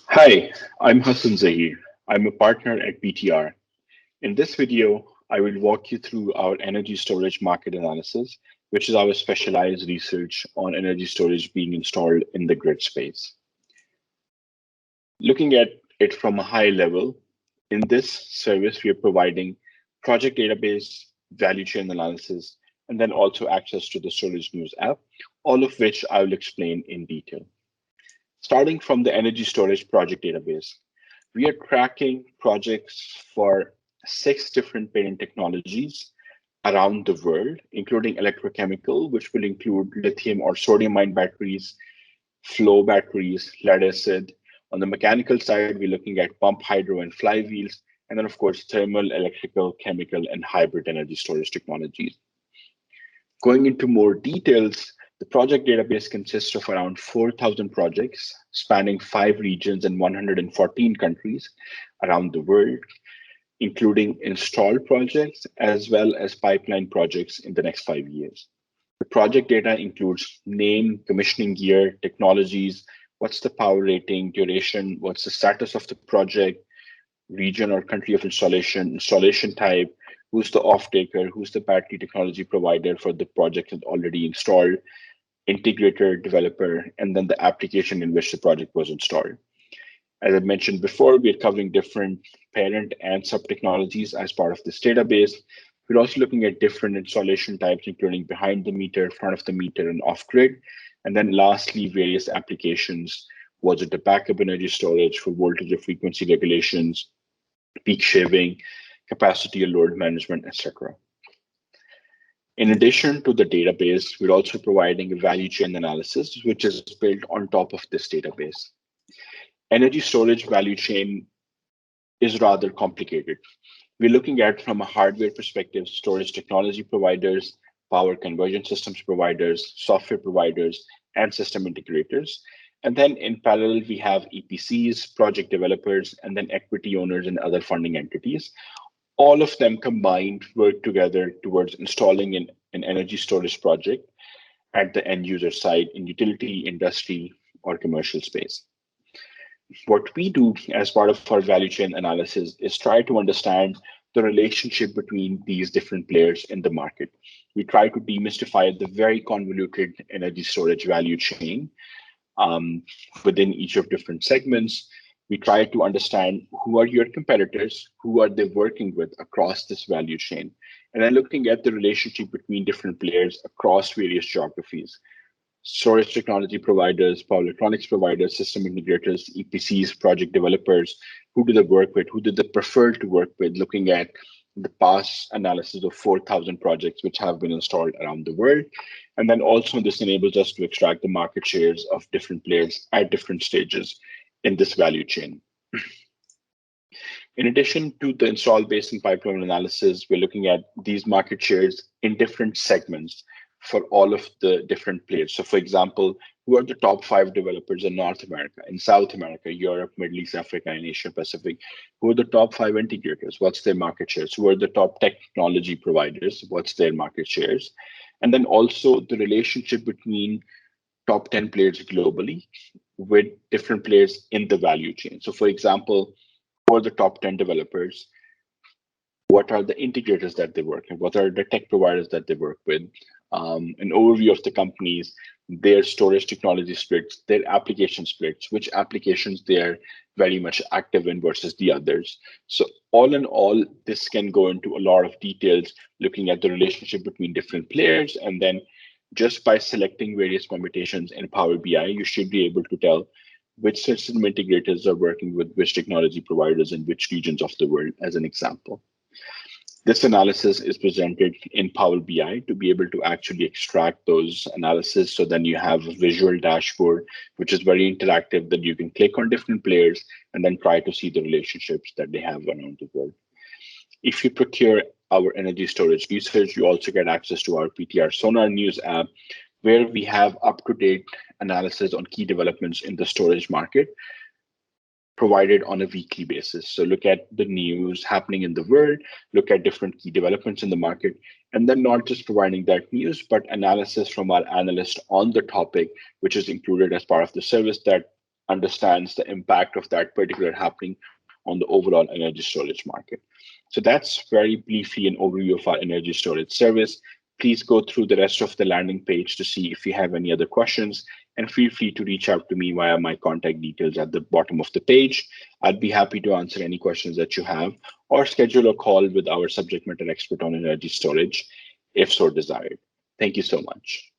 Hi, I'm Hassan Zahir. I'm a partner at BTR. In this video, I will walk you through our energy storage market analysis, which is our specialized research on energy storage being installed in the grid space. Looking at it from a high level, in this service, we are providing project database, value chain analysis, and then also access to the Storage News app, all of which I will explain in detail. Starting from the energy storage project database, we are tracking projects for 6 different parent technologies around the world, including electrochemical, which will include lithium or sodium ion batteries, flow batteries, lead acid. On the mechanical side, we're looking at pump hydro and flywheels, and then, of course, thermal, electrical, chemical, and hybrid energy storage technologies. Going into more details, the project database consists of around 4,000 projects spanning 5 regions and 114 countries around the world, including installed projects as well as pipeline projects in the next 5 years. The project data includes name, commissioning year, technologies, what's the power rating, duration, what's the status of the project, region or country of installation, installation type, who's the off-taker, who's the battery technology provider for the project that's already installed, integrator, developer, and then the application in which the project was installed. As I mentioned before, we're covering different parent and sub-technologies as part of this database. We're also looking at different installation types, including behind the meter, front of the meter, and off-grid. And then lastly, various applications. Was it the backup energy storage for voltage or frequency regulations, peak shaving, capacity or load management, etc. In addition to the database, we're also providing a value chain analysis, which is built on top of this database. Energy storage value chain is rather complicated. We're looking at, from a hardware perspective, storage technology providers, power conversion systems providers, software providers, and system integrators. And then in parallel, we have EPCs, project developers, and then equity owners and other funding entities. All of them combined work together towards installing an energy storage project at the end user side in utility, industry, or commercial space. What we do as part of our value chain analysis is try to understand the relationship between these different players in the market. We try to demystify the very convoluted energy storage value chain within each of different segments. We try to understand who are your competitors, who are they working with across this value chain, and then looking at the relationship between different players across various geographies. Storage technology providers, power electronics providers, system integrators, EPCs, project developers, who do they work with, who do they prefer to work with, looking at the past analysis of 4,000 projects which have been installed around the world. And then also this enables us to extract the market shares of different players at different stages in this value chain. In addition to the install base and pipeline analysis, we're looking at these market shares in different segments for all of the different players. So for example, who are the top 5 developers in North America, in South America, Europe, Middle East, Africa, and Asia Pacific? Who are the top 5 integrators? What's their market shares? Who are the top technology providers? What's their market shares? And then also the relationship between top 10 players globally with different players in the value chain. So for example, who are the top 10 developers? What are the integrators that they work with? What are the tech providers that they work with? An overview of the companies, their storage technology splits, their application splits, which applications they are very much active in versus the others. So all in all, this can go into a lot of details, looking at the relationship between different players. And then just by selecting various permutations in Power BI, you should be able to tell which system integrators are working with which technology providers in which regions of the world, as an example. This analysis is presented in Power BI to be able to actually extract those analysis. So then you have a visual dashboard, which is very interactive, that you can click on different players and then try to see the relationships that they have around the world. If you procure our energy storage research, you also get access to our PTR Sonar News app, where we have up-to-date analysis on key developments in the storage market, provided on a weekly basis. So look at the news happening in the world, look at different key developments in the market, and then not just providing that news, but analysis from our analyst on the topic, which is included as part of the service that understands the impact of that particular happening on the overall energy storage market. So that's very briefly an overview of our energy storage service. Please go through the rest of the landing page to see if you have any other questions, and feel free to reach out to me via my contact details at the bottom of the page. I'd be happy to answer any questions that you have or schedule a call with our subject matter expert on energy storage if so desired. Thank you so much.